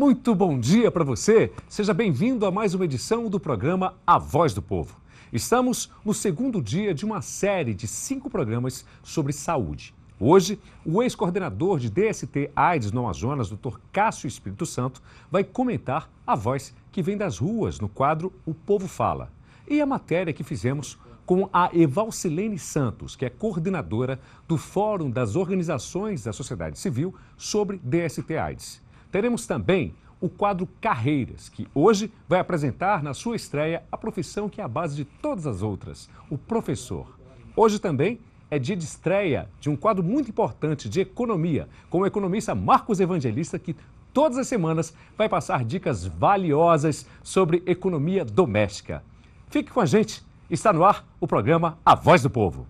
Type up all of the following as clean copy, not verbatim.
Muito bom dia para você. Seja bem-vindo a mais uma edição do programa A Voz do Povo. Estamos no segundo dia de uma série de 5 programas sobre saúde. Hoje, o ex-coordenador de DST-AIDS no Amazonas, Dr. Cássio Espírito Santo, vai comentar a voz que vem das ruas no quadro O Povo Fala. E a matéria que fizemos com a Evalcilene Santos, que é coordenadora do Fórum das Organizações da Sociedade Civil sobre DST-AIDS. Teremos também o quadro Carreiras, que hoje vai apresentar na sua estreia a profissão que é a base de todas as outras, o professor. Hoje também é dia de estreia de um quadro muito importante de economia, com o economista Marcos Evangelista, que todas as semanas vai passar dicas valiosas sobre economia doméstica. Fique com a gente, está no ar o programa A Voz do Povo.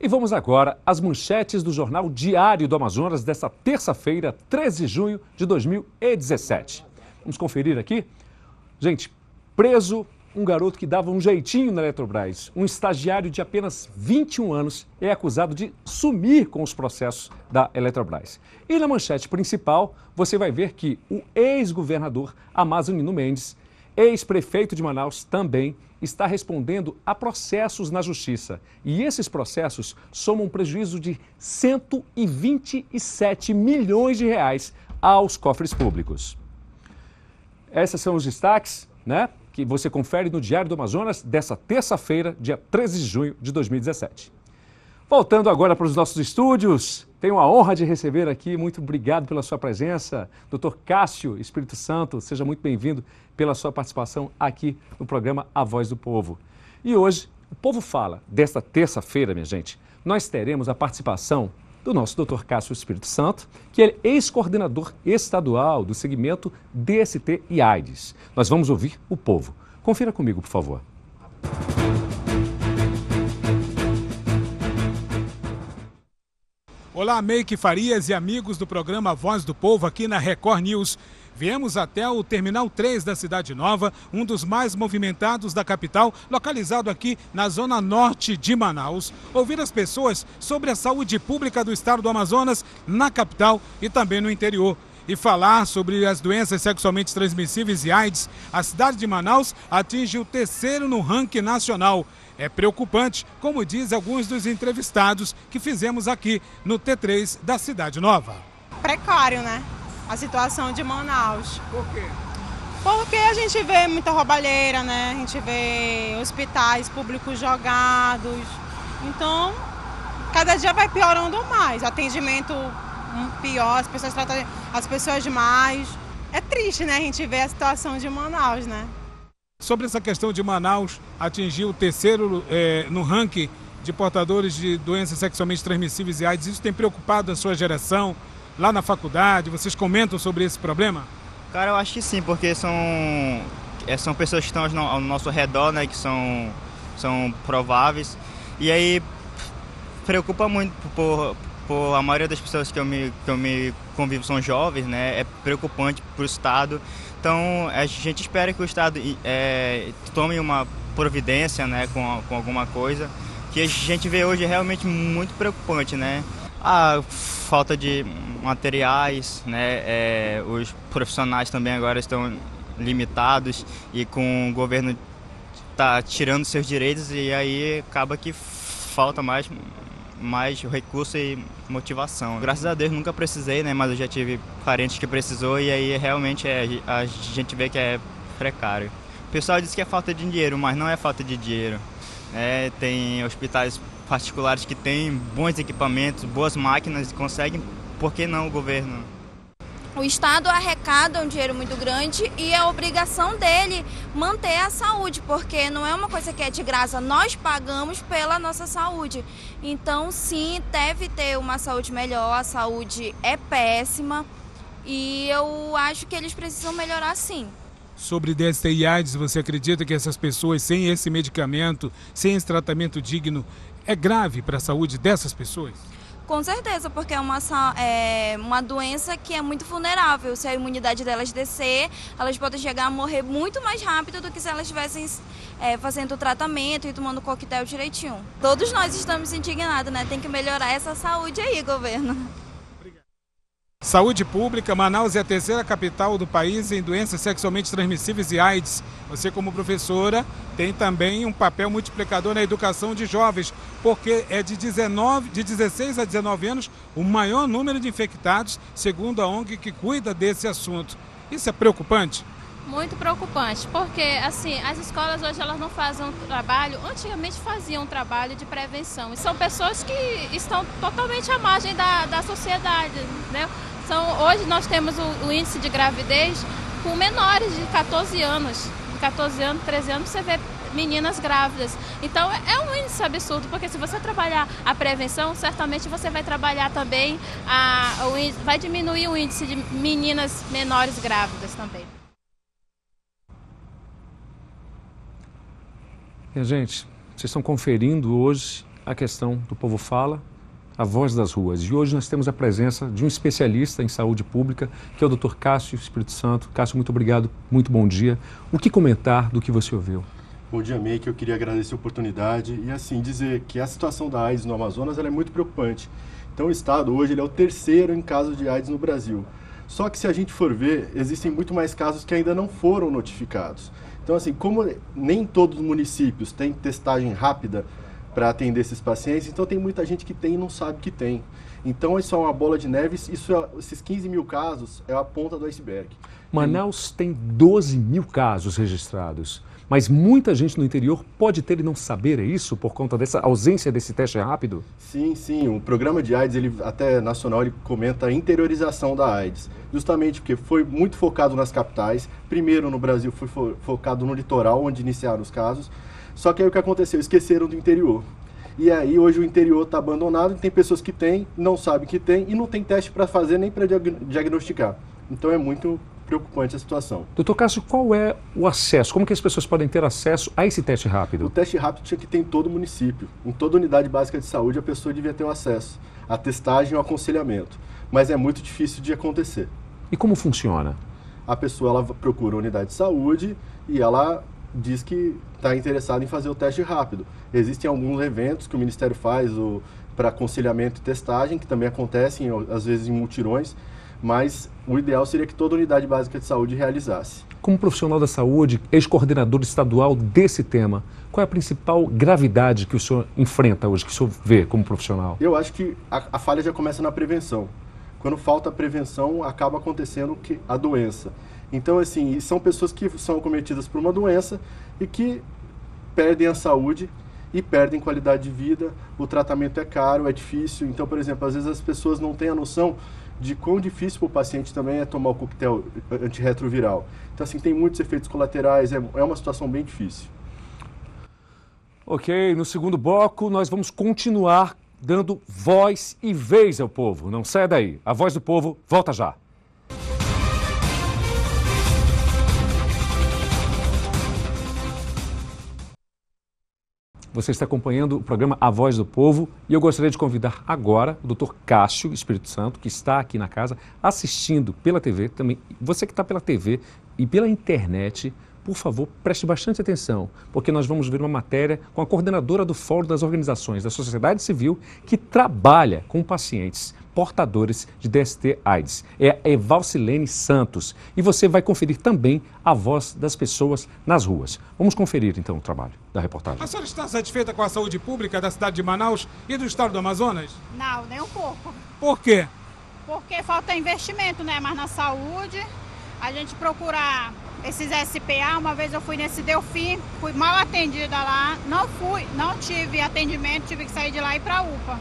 E vamos agora às manchetes do Jornal Diário do Amazonas desta terça-feira, 13 de junho de 2017. Vamos conferir aqui. Gente, preso um garoto que dava um jeitinho na Eletrobras. Um estagiário de apenas 21 anos é acusado de sumir com os processos da Eletrobras. E na manchete principal, você vai ver que o ex-governador Amazonino Mendes, ex-prefeito de Manaus, também está respondendo a processos na Justiça. E esses processos somam um prejuízo de 127 milhões de reais aos cofres públicos. Esses são os destaques, que você confere no Diário do Amazonas dessa terça-feira, dia 13 de junho de 2017. Voltando agora para os nossos estúdios, tenho a honra de receber aqui, muito obrigado pela sua presença, Dr. Cássio Espírito Santo, seja muito bem-vindo pela sua participação aqui no programa A Voz do Povo. E hoje, o Povo Fala, desta terça-feira, minha gente, nós teremos a participação do nosso Dr. Cássio Espírito Santo, que é ex-coordenador estadual do segmento DST e AIDS. Nós vamos ouvir o povo. Confira comigo, por favor. Olá, Meike Farias e amigos do programa Voz do Povo aqui na Record News. Viemos até o Terminal 3 da Cidade Nova, um dos mais movimentados da capital, localizado aqui na zona norte de Manaus, ouvir as pessoas sobre a saúde pública do estado do Amazonas, na capital e também no interior. E falar sobre as doenças sexualmente transmissíveis e AIDS, a cidade de Manaus atinge o 3º no ranking nacional. É preocupante, como dizem alguns dos entrevistados que fizemos aqui no T3 da Cidade Nova. Precário, né? A situação de Manaus. Por quê? Porque a gente vê muita roubalheira, né? A gente vê hospitais públicos jogados. Então, cada dia vai piorando mais. Atendimento pior, as pessoas tratam as pessoas demais. É triste, né? A gente vê a situação de Manaus, né? Sobre essa questão de Manaus atingir o 3º no ranking de portadores de doenças sexualmente transmissíveis e AIDS, isso tem preocupado a sua geração lá na faculdade? Vocês comentam sobre esse problema? Cara, eu acho que sim, porque são pessoas que estão ao nosso redor, né, que são prováveis. E aí preocupa muito por a maioria das pessoas que eu me convivo são jovens, né? É preocupante para o Estado. Então, a gente espera que o Estado tome uma providência, né, com alguma coisa, que a gente vê hoje é realmente muito preocupante, né? A falta de materiais, né? Os profissionais também agora estão limitados e com o governo tá tirando seus direitos e aí acaba que falta mais recurso e motivação. Graças a Deus nunca precisei, né? Mas eu já tive parentes que precisou e aí realmente a gente vê que é precário. O pessoal diz que é falta de dinheiro, mas não é falta de dinheiro. Tem hospitais particulares que têm bons equipamentos, boas máquinas e conseguem, por que não o governo? O Estado arrecada um dinheiro muito grande e é obrigação dele manter a saúde, porque não é uma coisa que é de graça, nós pagamos pela nossa saúde. Então, sim, deve ter uma saúde melhor, a saúde é péssima e eu acho que eles precisam melhorar sim. Sobre DST e AIDS, você acredita que essas pessoas sem esse medicamento, sem esse tratamento digno, é grave para a saúde dessas pessoas? Com certeza, porque é uma doença que é muito vulnerável. Se a imunidade delas descer, elas podem chegar a morrer muito mais rápido do que se elas estivessem fazendo o tratamento e tomando o coquetel direitinho. Todos nós estamos indignados, né? Tem que melhorar essa saúde aí, governo. Saúde pública, Manaus é a terceira capital do país em doenças sexualmente transmissíveis e AIDS. Você, como professora, tem também um papel multiplicador na educação de jovens, porque é de 16 a 19 anos o maior número de infectados, segundo a ONG que cuida desse assunto. Isso é preocupante? Muito preocupante, porque assim, as escolas hoje elas não fazem um trabalho, antigamente faziam um trabalho de prevenção. E são pessoas que estão totalmente à margem da sociedade, né? Hoje nós temos o índice de gravidez com menores de 14 anos. De 14 anos, 13 anos, você vê meninas grávidas. Então é um índice absurdo, porque se você trabalhar a prevenção, certamente você vai trabalhar também, vai diminuir o índice de meninas menores grávidas também. Minha gente, vocês estão conferindo hoje a questão do Povo Fala, a voz das ruas. E hoje nós temos a presença de um especialista em saúde pública, que é o Dr. Cássio Espírito Santo. Cássio, muito obrigado, muito bom dia. O que comentar do que você ouviu? Bom dia, Meik. Eu queria agradecer a oportunidade e, assim, dizer que a situação da AIDS no Amazonas ela é muito preocupante. Então, o Estado hoje ele é o terceiro em casos de AIDS no Brasil. Só que, se a gente for ver, existem muito mais casos que ainda não foram notificados. Então, assim, como nem todos os municípios têm testagem rápida para atender esses pacientes, então tem muita gente que tem e não sabe que tem. Então, isso é uma bola de neve, esses 15 mil casos é a ponta do iceberg. Manaus tem 12 mil casos registrados, mas muita gente no interior pode ter e não saber, é isso? Por conta dessa ausência desse teste rápido? Sim, sim. O programa de AIDS, ele até nacional, ele comenta a interiorização da AIDS. Justamente porque foi muito focado nas capitais. Primeiro no Brasil foi focado no litoral, onde iniciaram os casos. Só que aí o que aconteceu? Esqueceram do interior. E aí hoje o interior está abandonado, tem pessoas que têm, não sabem que tem e não tem teste para fazer nem para diagnosticar. Então é muito preocupante a situação. Doutor Cássio, qual é o acesso? Como que as pessoas podem ter acesso a esse teste rápido? O teste rápido tinha que ter em todo município. Em toda unidade básica de saúde a pessoa devia ter o acesso à testagem e ao aconselhamento. Mas é muito difícil de acontecer. E como funciona? A pessoa ela procura a unidade de saúde e ela diz que está interessada em fazer o teste rápido. Existem alguns eventos que o Ministério faz para aconselhamento e testagem, que também acontecem às vezes em mutirões, mas o ideal seria que toda unidade básica de saúde realizasse. Como profissional da saúde, ex-coordenador estadual desse tema, qual é a principal gravidade que o senhor enfrenta hoje, que o senhor vê como profissional? Eu acho que a falha já começa na prevenção. Quando falta a prevenção, acaba acontecendo a doença. Então, assim, são pessoas que são acometidas por uma doença e que perdem a saúde e perdem qualidade de vida. O tratamento é caro, é difícil. Então, por exemplo, às vezes as pessoas não têm a noção de quão difícil para o paciente também é tomar o coquetel antirretroviral. Então, assim, tem muitos efeitos colaterais, é uma situação bem difícil. Ok, no segundo bloco nós vamos continuar dando voz e vez ao povo. Não saia daí, a Voz do Povo volta já. Você está acompanhando o programa A Voz do Povo e eu gostaria de convidar agora o Dr. Cássio Espírito Santo, que está aqui na casa assistindo pela TV também. Você que está pela TV e pela internet, por favor, preste bastante atenção, porque nós vamos ver uma matéria com a coordenadora do Fórum das Organizações da Sociedade Civil que trabalha com pacientes portadores de DST-AIDS. É a Evalcilene Santos. E você vai conferir também a voz das pessoas nas ruas. Vamos conferir, então, o trabalho da reportagem. A senhora está satisfeita com a saúde pública da cidade de Manaus e do estado do Amazonas? Não, nem um pouco. Por quê? Porque falta investimento, né? Mas na saúde, a gente procurar esses SPA. Uma vez eu fui nesse Delfim, fui mal atendida lá, não tive atendimento, tive que sair de lá e ir para a UPA.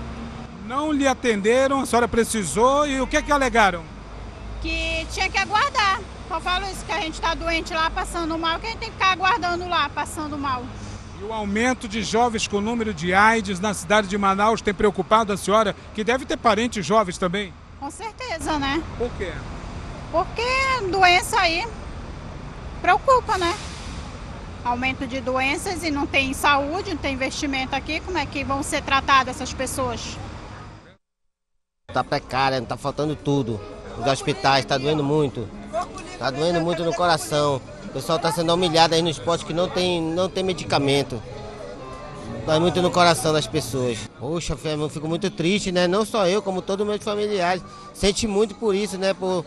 Não lhe atenderam, a senhora precisou e o que é que alegaram? Que tinha que aguardar. Eu falo isso, que a gente está doente lá, passando mal, que a gente tem que ficar aguardando lá, passando mal. E o aumento de jovens com número de AIDS na cidade de Manaus tem preocupado a senhora, que deve ter parentes jovens também? Com certeza, né? Por quê? Porque doença aí preocupa, né? Aumento de doenças e não tem saúde, não tem investimento aqui, como é que vão ser tratadas essas pessoas? Tá precária, tá faltando tudo. Os hospitais, tá doendo muito. Tá doendo muito no coração. O pessoal tá sendo humilhado aí nos postos que não tem medicamento. Dói muito no coração das pessoas. Poxa, eu fico muito triste, né? Não só eu, como todos os meus familiares. Sente muito por isso, né? Por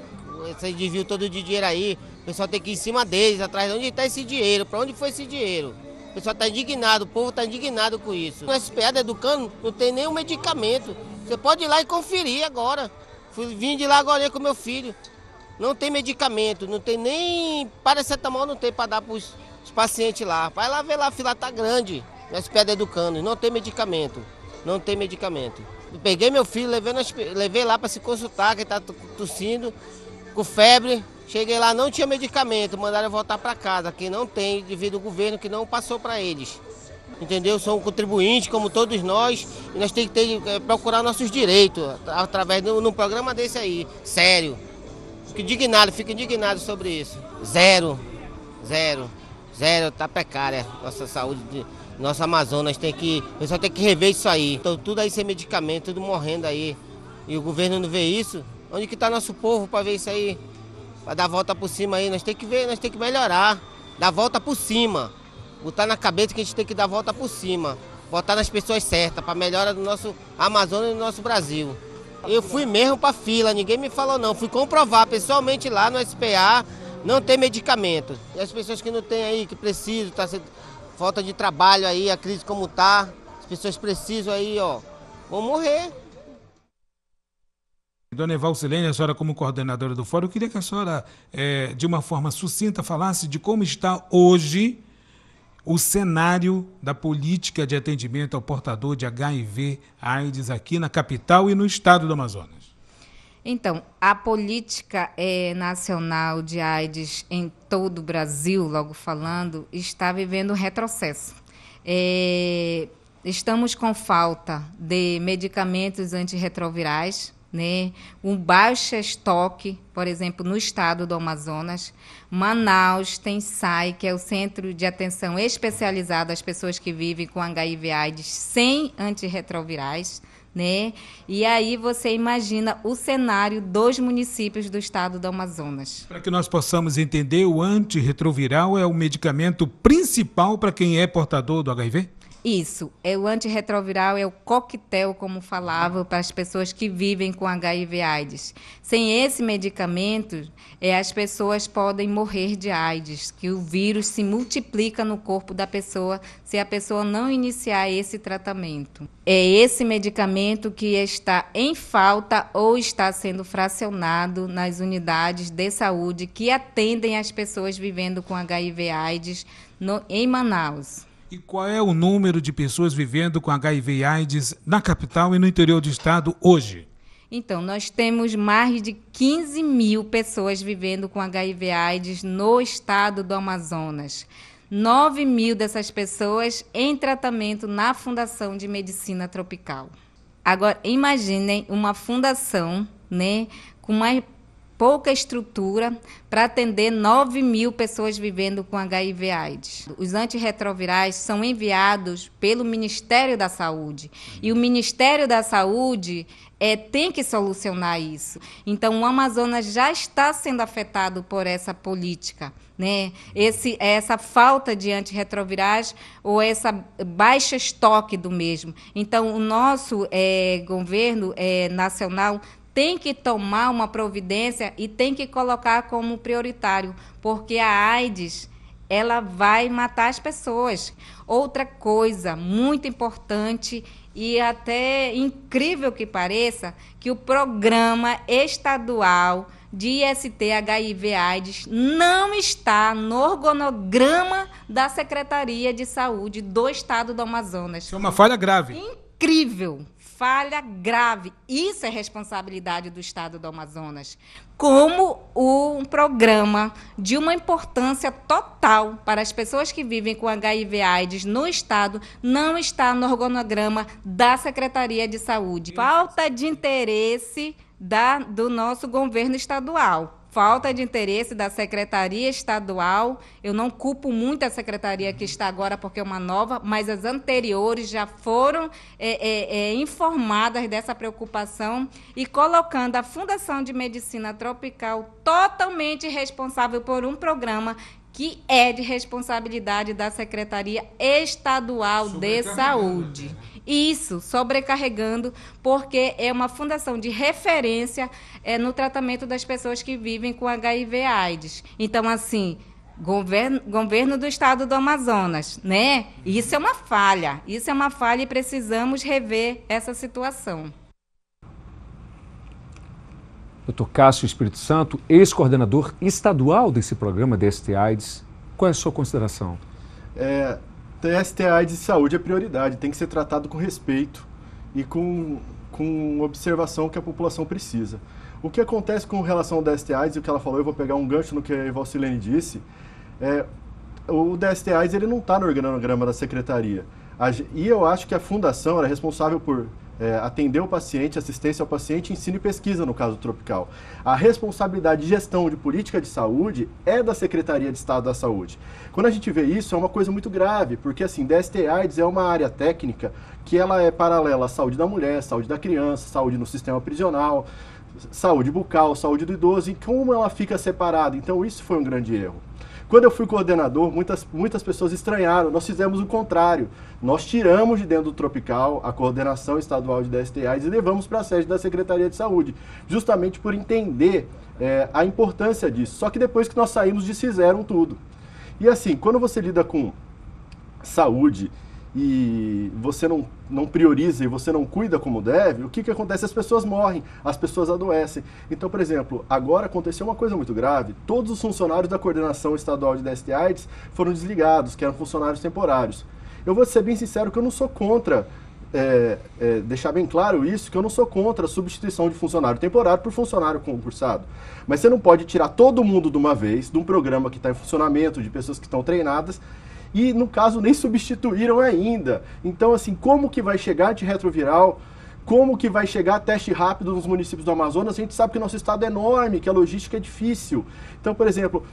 esse desvio todo de dinheiro aí. O pessoal tem que ir em cima deles, atrás de onde está esse dinheiro, para onde foi esse dinheiro. O pessoal está indignado, o povo está indignado com isso. O SPA da Educando não tem nenhum medicamento. Você pode ir lá e conferir agora. Vim de lá agora com meu filho. Não tem medicamento, não tem nem paracetamol, não tem para dar para os pacientes lá. Vai lá ver lá, a fila está grande. No SPA da Educando, não tem medicamento. Não tem medicamento. Eu peguei meu filho, levei lá para se consultar, que ele está tossindo, com febre. Cheguei lá, não tinha medicamento, mandaram eu voltar para casa, que não tem, devido ao governo que não passou para eles. Entendeu? São contribuintes, como todos nós, e nós temos que procurar nossos direitos, através de um programa desse aí, sério. Fico indignado sobre isso. Zero, tá precária nossa saúde, nossa Amazonas, o pessoal tem que rever isso aí. Então tudo aí sem medicamento, tudo morrendo aí, e o governo não vê isso. Onde que está nosso povo para ver isso aí? Para dar a volta por cima aí, nós temos que ver, nós temos que melhorar, dar a volta por cima, botar na cabeça que a gente tem que dar a volta por cima, botar nas pessoas certas, para melhora do nosso Amazonas e do nosso Brasil. Eu fui mesmo para fila, ninguém me falou não, fui comprovar pessoalmente lá no SPA, não tem medicamento. E as pessoas que não tem aí, que precisam, tá sendo falta de trabalho aí, a crise como tá, as pessoas precisam aí, ó, vão morrer. Dona Evalcilene, a senhora como coordenadora do fórum, eu queria que a senhora, de uma forma sucinta, falasse de como está hoje o cenário da política de atendimento ao portador de HIV/AIDS aqui na capital e no estado do Amazonas. Então, a política nacional de AIDS em todo o Brasil, logo falando, está vivendo um retrocesso. Estamos com falta de medicamentos antirretrovirais, né? Um baixo estoque, por exemplo, no estado do Amazonas. Manaus tem SAI, que é o Centro de Atenção Especializado às pessoas que vivem com HIV/AIDS sem antirretrovirais, né? E aí você imagina o cenário dos municípios do estado do Amazonas. Para que nós possamos entender, o antirretroviral é o medicamento principal para quem é portador do HIV? Isso, o antirretroviral é o coquetel, como falava, para as pessoas que vivem com HIV/AIDS. Sem esse medicamento, as pessoas podem morrer de AIDS, que o vírus se multiplica no corpo da pessoa se a pessoa não iniciar esse tratamento. É esse medicamento que está em falta ou está sendo fracionado nas unidades de saúde que atendem as pessoas vivendo com HIV/AIDS em Manaus. E qual é o número de pessoas vivendo com HIV/AIDS na capital e no interior do estado hoje? Então, nós temos mais de 15 mil pessoas vivendo com HIV/AIDS no estado do Amazonas. 9 mil dessas pessoas em tratamento na Fundação de Medicina Tropical. Agora, imaginem uma fundação, né, com mais pouca estrutura para atender 9 mil pessoas vivendo com HIV/AIDS. Os antirretrovirais são enviados pelo Ministério da Saúde. E o Ministério da Saúde tem que solucionar isso. Então, o Amazonas já está sendo afetado por essa política, né? Essa falta de antirretrovirais ou essa baixa estoque do mesmo. Então, o nosso governo nacional tem que tomar uma providência e tem que colocar como prioritário, porque a AIDS, ela vai matar as pessoas. Outra coisa muito importante e até incrível que pareça, que o programa estadual de IST HIV/AIDS não está no organograma da Secretaria de Saúde do Estado do Amazonas. Isso é uma falha grave. Incrível. Falha grave. Isso é responsabilidade do Estado do Amazonas. Como um programa de uma importância total para as pessoas que vivem com HIV/AIDS no Estado não está no organograma da Secretaria de Saúde. Falta de interesse do nosso governo estadual. falta de interesse da Secretaria Estadual. Eu não culpo muito a secretaria que está agora, porque é uma nova, mas as anteriores já foram informadas dessa preocupação e colocando a Fundação de Medicina Tropical totalmente responsável por um programa que é de responsabilidade da Secretaria Estadual de Saúde. Isso, sobrecarregando, porque é uma fundação de referência no tratamento das pessoas que vivem com HIV/AIDS. Então, assim, governo do Estado do Amazonas, né? Isso é uma falha e precisamos rever essa situação. Dr. Cássio Espírito Santo, ex-coordenador estadual desse programa DST-AIDS, qual é a sua consideração? DST-AIDS e saúde é prioridade, tem que ser tratado com respeito e com observação que a população precisa. O que acontece com relação ao DST-AIDS, e o que ela falou, eu vou pegar um gancho no que a Evalcilene disse, o DST-AIDS ele não está no organograma da secretaria. E eu acho que a fundação era responsável por atender o paciente, assistência ao paciente, ensino e pesquisa, no caso tropical. A responsabilidade de gestão de política de saúde é da Secretaria de Estado da Saúde. Quando a gente vê isso, é uma coisa muito grave, porque assim, DST-AIDS é uma área técnica que ela é paralela à saúde da mulher, saúde da criança, saúde no sistema prisional, saúde bucal, saúde do idoso, e como ela fica separada. Então isso foi um grande erro. Quando eu fui coordenador, muitas pessoas estranharam. Nós fizemos o contrário. Nós tiramos de dentro do Tropical a coordenação estadual de DST-AIDS e levamos para a sede da Secretaria de Saúde, justamente por entender a importância disso. Só que depois que nós saímos, desfizeram tudo. E assim, quando você lida com saúde e você não prioriza e você não cuida como deve, o que acontece? As pessoas morrem, as pessoas adoecem. Então, por exemplo, agora aconteceu uma coisa muito grave. Todos os funcionários da coordenação estadual de DST-AIDS foram desligados, que eram funcionários temporários. Eu vou ser bem sincero que eu não sou contra, deixar bem claro isso, que eu não sou contra a substituição de funcionário temporário por funcionário concursado. Mas você não pode tirar todo mundo de uma vez, de um programa que está em funcionamento, de pessoas que estão treinadas, e, no caso, nem substituíram ainda. Então, assim, como que vai chegar antirretroviral? Como que vai chegar teste rápido nos municípios do Amazonas? A gente sabe que o nosso estado é enorme, que a logística é difícil. Então, por exemplo,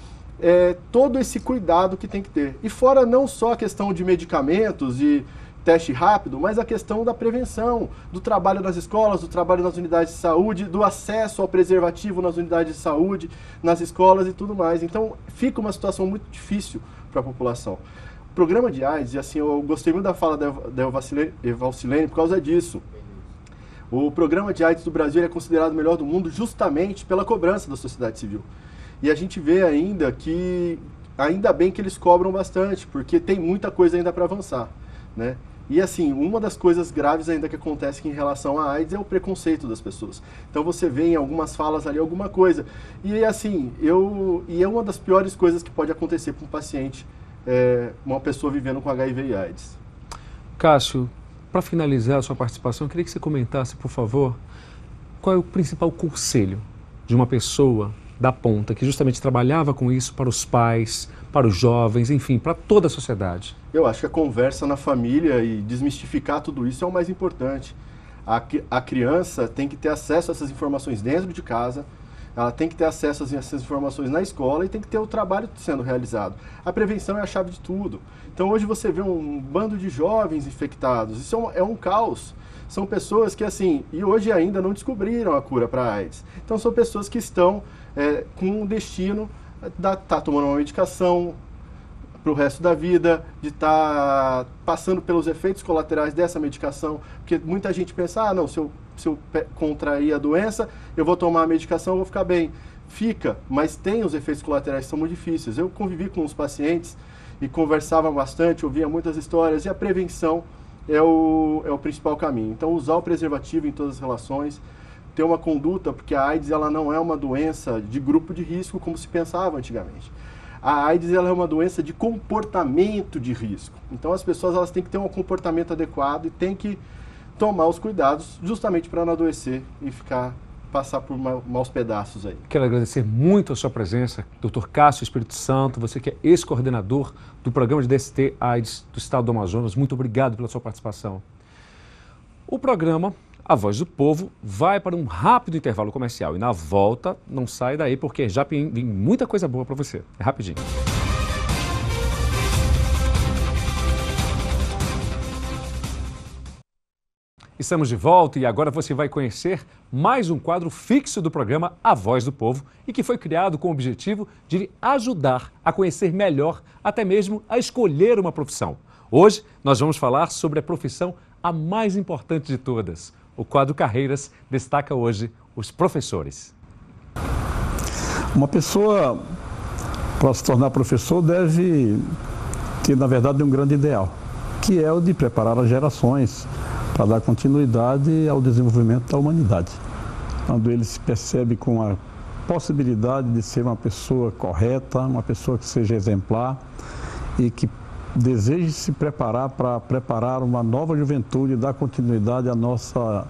todo esse cuidado que tem que ter. E fora não só a questão de medicamentos e teste rápido, mas a questão da prevenção, do trabalho nas escolas, do trabalho nas unidades de saúde, do acesso ao preservativo nas unidades de saúde, nas escolas e tudo mais. Então, fica uma situação muito difícil para a população. O programa de AIDS, e assim, eu gostei muito da fala da Evalcilene por causa disso. O programa de AIDS do Brasil é considerado o melhor do mundo justamente pela cobrança da sociedade civil. E a gente vê ainda bem que eles cobram bastante, porque tem muita coisa ainda para avançar, né? E assim, uma das coisas graves ainda que acontece em relação à AIDS é o preconceito das pessoas. Então você vê em algumas falas ali alguma coisa. E assim, é uma das piores coisas que pode acontecer para um paciente, uma pessoa vivendo com HIV e AIDS. Cássio, para finalizar a sua participação, eu queria que você comentasse, por favor, qual é o principal conselho de uma pessoa da ponta que justamente trabalhava com isso para os pais, para os jovens, enfim, para toda a sociedade? Eu acho que a conversa na família e desmistificar tudo isso é o mais importante. A criança tem que ter acesso a essas informações dentro de casa, ela tem que ter acesso a essas informações na escola e tem que ter o trabalho sendo realizado. A prevenção é a chave de tudo. Então hoje você vê um bando de jovens infectados, isso é um caos. São pessoas que, assim, e hoje ainda não descobriram a cura para a AIDS. Então são pessoas que estão com um destino de estar tomando uma medicação para o resto da vida, de estar passando pelos efeitos colaterais dessa medicação, porque muita gente pensa, não, se eu contrair a doença, eu vou tomar a medicação, eu vou ficar bem. Fica, mas tem os efeitos colaterais que são muito difíceis. Eu convivi com os pacientes e conversava bastante, ouvia muitas histórias, e a prevenção é o principal caminho. Então, usar o preservativo em todas as relações, ter uma conduta, porque a AIDS ela não é uma doença de grupo de risco como se pensava antigamente. A AIDS ela é uma doença de comportamento de risco. Então, as pessoas elas têm que ter um comportamento adequado e têm que tomar os cuidados justamente para não adoecer e passar por maus pedaços aí. Quero agradecer muito a sua presença, Dr. Cássio Espírito Santo, você que é ex-coordenador do programa de DST-AIDS do Estado do Amazonas. Muito obrigado pela sua participação. O programa A Voz do Povo vai para um rápido intervalo comercial e na volta não sai daí porque já vem muita coisa boa para você. É rapidinho. Estamos de volta e agora você vai conhecer mais um quadro fixo do programa A Voz do Povo e que foi criado com o objetivo de ajudar a conhecer melhor, até mesmo a escolher uma profissão. Hoje nós vamos falar sobre a profissão a mais importante de todas. O quadro Carreiras destaca hoje os professores. Uma pessoa, para se tornar professor, deve ter, na verdade, um grande ideal, que é o de preparar as gerações para dar continuidade ao desenvolvimento da humanidade. Quando ele se percebe com a possibilidade de ser uma pessoa correta, uma pessoa que seja exemplar e que deseje se preparar para preparar uma nova juventude e dar continuidade à nossa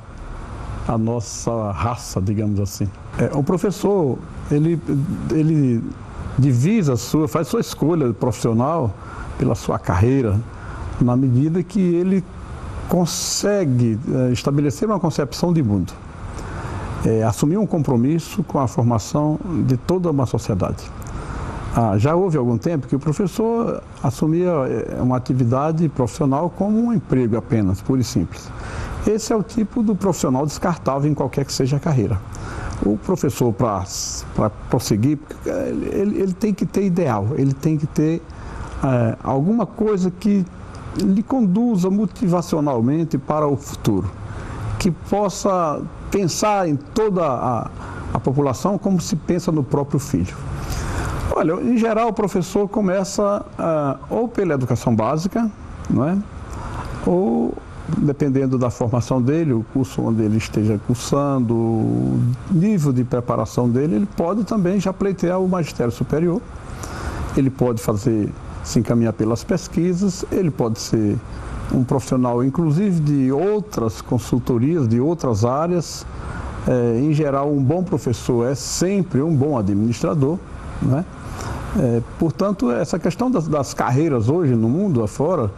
raça, digamos assim. O professor, ele divisa faz sua escolha profissional pela sua carreira, na medida que ele consegue estabelecer uma concepção de mundo, assumir um compromisso com a formação de toda uma sociedade. Já houve algum tempo que o professor assumia uma atividade profissional como um emprego apenas, puro e simples. Esse é o tipo do profissional descartável em qualquer que seja a carreira. O professor, para prosseguir, ele tem que ter ideal, ele tem que ter alguma coisa que lhe conduza motivacionalmente para o futuro, que possa pensar em toda a população como se pensa no próprio filho. Olha, em geral o professor começa ou pela educação básica, não é? Ou, dependendo da formação dele, o curso onde ele esteja cursando, o nível de preparação dele, ele pode também já pleitear o magistério superior, ele pode se encaminhar pelas pesquisas, ele pode ser um profissional, inclusive, de outras consultorias, de outras áreas. Em geral, um bom professor é sempre um bom administrador, né? Portanto, essa questão das carreiras hoje no mundo afora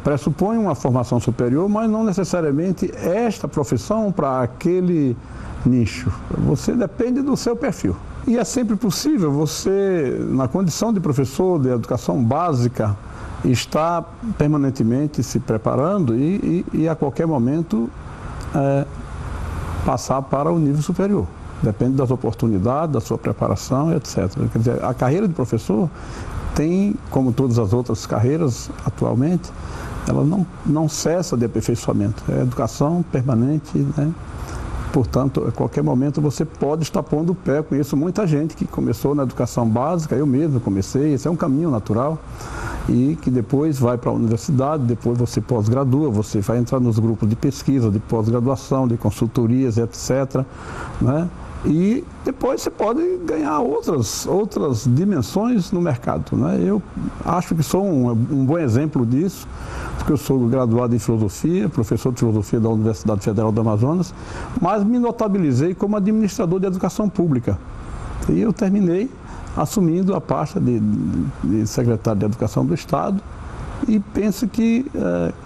pressupõe uma formação superior, mas não necessariamente esta profissão para aquele nicho. Você depende do seu perfil. E é sempre possível você, na condição de professor de educação básica, estar permanentemente se preparando e a qualquer momento passar para o nível superior. Depende das oportunidades, da sua preparação, etc. Quer dizer, a carreira de professor tem, como todas as outras carreiras atualmente, ela não cessa de aperfeiçoamento. É educação permanente, né? Portanto, a qualquer momento você pode estar pondo o pé. Conheço muita gente que começou na educação básica, eu mesmo comecei, esse é um caminho natural, e que depois vai para a universidade, depois você pós-gradua, você vai entrar nos grupos de pesquisa, de pós-graduação, de consultorias, etc., né? E depois você pode ganhar outras dimensões no mercado, né? Eu acho que sou um bom exemplo disso, porque eu sou graduado em filosofia, professor de filosofia da Universidade Federal do Amazonas, mas me notabilizei como administrador de educação pública. E eu terminei assumindo a pasta de secretário de Educação do Estado e penso que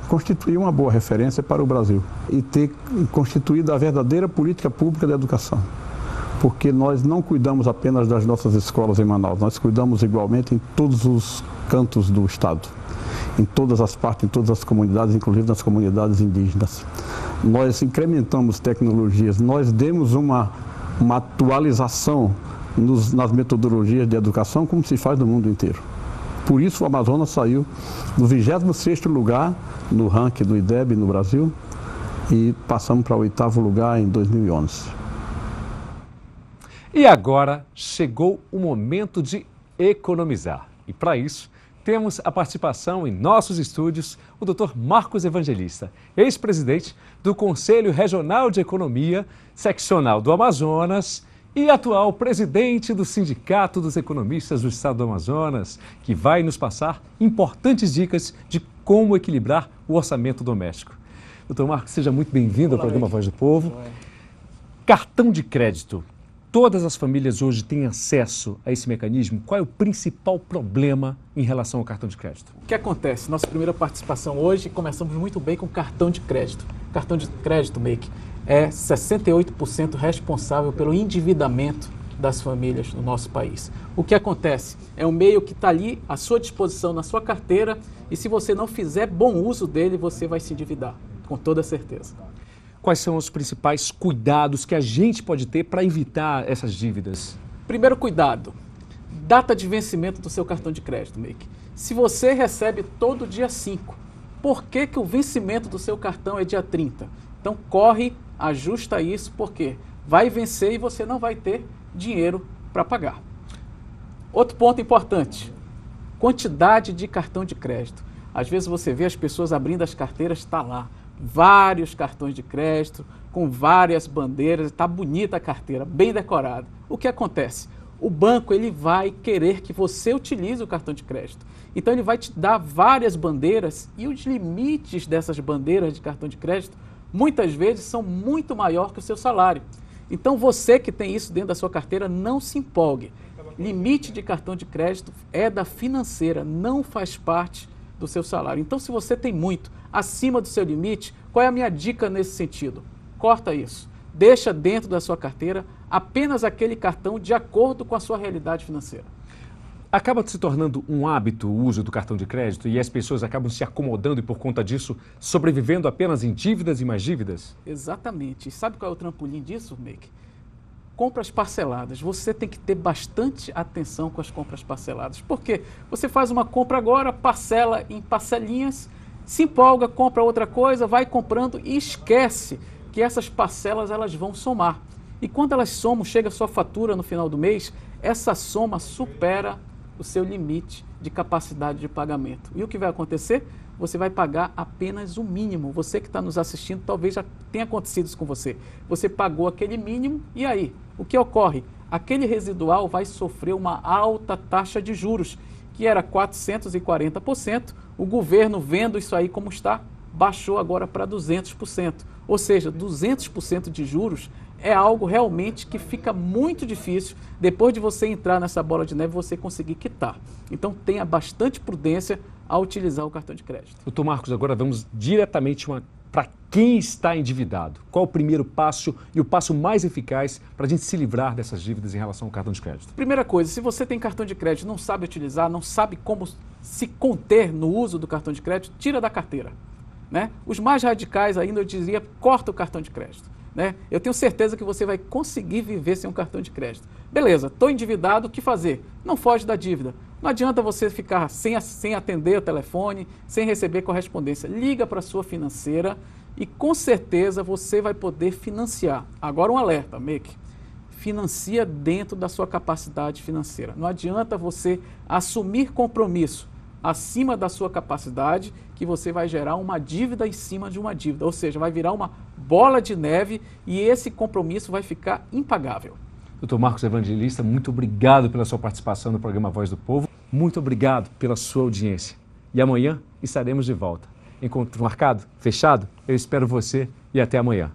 constituiu uma boa referência para o Brasil e ter constituído a verdadeira política pública de educação. Porque nós não cuidamos apenas das nossas escolas em Manaus, nós cuidamos igualmente em todos os cantos do Estado, em todas as partes, em todas as comunidades, inclusive nas comunidades indígenas. Nós incrementamos tecnologias, nós demos uma atualização nas metodologias de educação como se faz no mundo inteiro. Por isso o Amazonas saiu do 26º lugar no ranking do IDEB no Brasil e passamos para o 8º lugar em 2011. E agora chegou o momento de economizar. E para isso, temos a participação em nossos estúdios o Dr. Marcos Evangelista, ex-presidente do Conselho Regional de Economia Seccional do Amazonas e atual presidente do Sindicato dos Economistas do Estado do Amazonas, que vai nos passar importantes dicas de como equilibrar o orçamento doméstico. Dr. Marcos, seja muito bem-vindo ao programa Voz do Povo. Cartão de crédito. Todas as famílias hoje têm acesso a esse mecanismo? Qual é o principal problema em relação ao cartão de crédito? O que acontece? Nossa primeira participação hoje, começamos muito bem com o cartão de crédito. O cartão de crédito, Meik, é 68% responsável pelo endividamento das famílias no nosso país. O que acontece? É um meio que está ali à sua disposição, na sua carteira, e se você não fizer bom uso dele, você vai se endividar, com toda certeza. Quais são os principais cuidados que a gente pode ter para evitar essas dívidas? Primeiro cuidado, data de vencimento do seu cartão de crédito, Meik. Se você recebe todo dia 5, por que o vencimento do seu cartão é dia 30? Então corre, ajusta isso, porque vai vencer e você não vai ter dinheiro para pagar. Outro ponto importante, quantidade de cartão de crédito. Às vezes você vê as pessoas abrindo as carteiras, está lá, vários cartões de crédito, com várias bandeiras, está bonita a carteira, bem decorada. O que acontece? O banco ele vai querer que você utilize o cartão de crédito. Então ele vai te dar várias bandeiras e os limites dessas bandeiras de cartão de crédito muitas vezes são muito maior que o seu salário. Então você que tem isso dentro da sua carteira, não se empolgue. Limite de cartão de crédito é da financeira, não faz parte do seu salário. Então se você tem muito acima do seu limite, qual é a minha dica nesse sentido? Corta isso. Deixa dentro da sua carteira apenas aquele cartão de acordo com a sua realidade financeira. Acaba se tornando um hábito o uso do cartão de crédito e as pessoas acabam se acomodando e, por conta disso, sobrevivendo apenas em dívidas e mais dívidas? Exatamente. E sabe qual é o trampolim disso, Meik? Compras parceladas. Você tem que ter bastante atenção com as compras parceladas. Por quê? Você faz uma compra agora, parcela em parcelinhas, se empolga, compra outra coisa, vai comprando e esquece que essas parcelas elas vão somar. E quando elas somam, chega a sua fatura no final do mês, essa soma supera o seu limite de capacidade de pagamento. E o que vai acontecer? Você vai pagar apenas o mínimo. Você que está nos assistindo, talvez já tenha acontecido isso com você. Você pagou aquele mínimo e aí? O que ocorre? Aquele residual vai sofrer uma alta taxa de juros, que era 440%. O governo, vendo isso aí como está, baixou agora para 200%. Ou seja, 200% de juros é algo realmente que fica muito difícil, depois de você entrar nessa bola de neve, você conseguir quitar. Então tenha bastante prudência ao utilizar o cartão de crédito. Doutor Marcos, agora vamos diretamente para quem está endividado. Qual o primeiro passo e o passo mais eficaz para a gente se livrar dessas dívidas em relação ao cartão de crédito? Primeira coisa, se você tem cartão de crédito e não sabe utilizar, não sabe como se conter no uso do cartão de crédito, tira da carteira. Né? Os mais radicais ainda, eu diria, corta o cartão de crédito. Né? Eu tenho certeza que você vai conseguir viver sem um cartão de crédito. Beleza, estou endividado, o que fazer? Não foge da dívida. Não adianta você ficar sem atender o telefone, sem receber correspondência. Liga para a sua financeira e com certeza você vai poder financiar. Agora um alerta, Meik. Financia dentro da sua capacidade financeira. Não adianta você assumir compromisso acima da sua capacidade, que você vai gerar uma dívida em cima de uma dívida, ou seja, vai virar uma bola de neve e esse compromisso vai ficar impagável. Doutor Marcos Evangelista, muito obrigado pela sua participação no programa Voz do Povo, muito obrigado pela sua audiência. E amanhã estaremos de volta. Encontro marcado? Fechado? Eu espero você e até amanhã.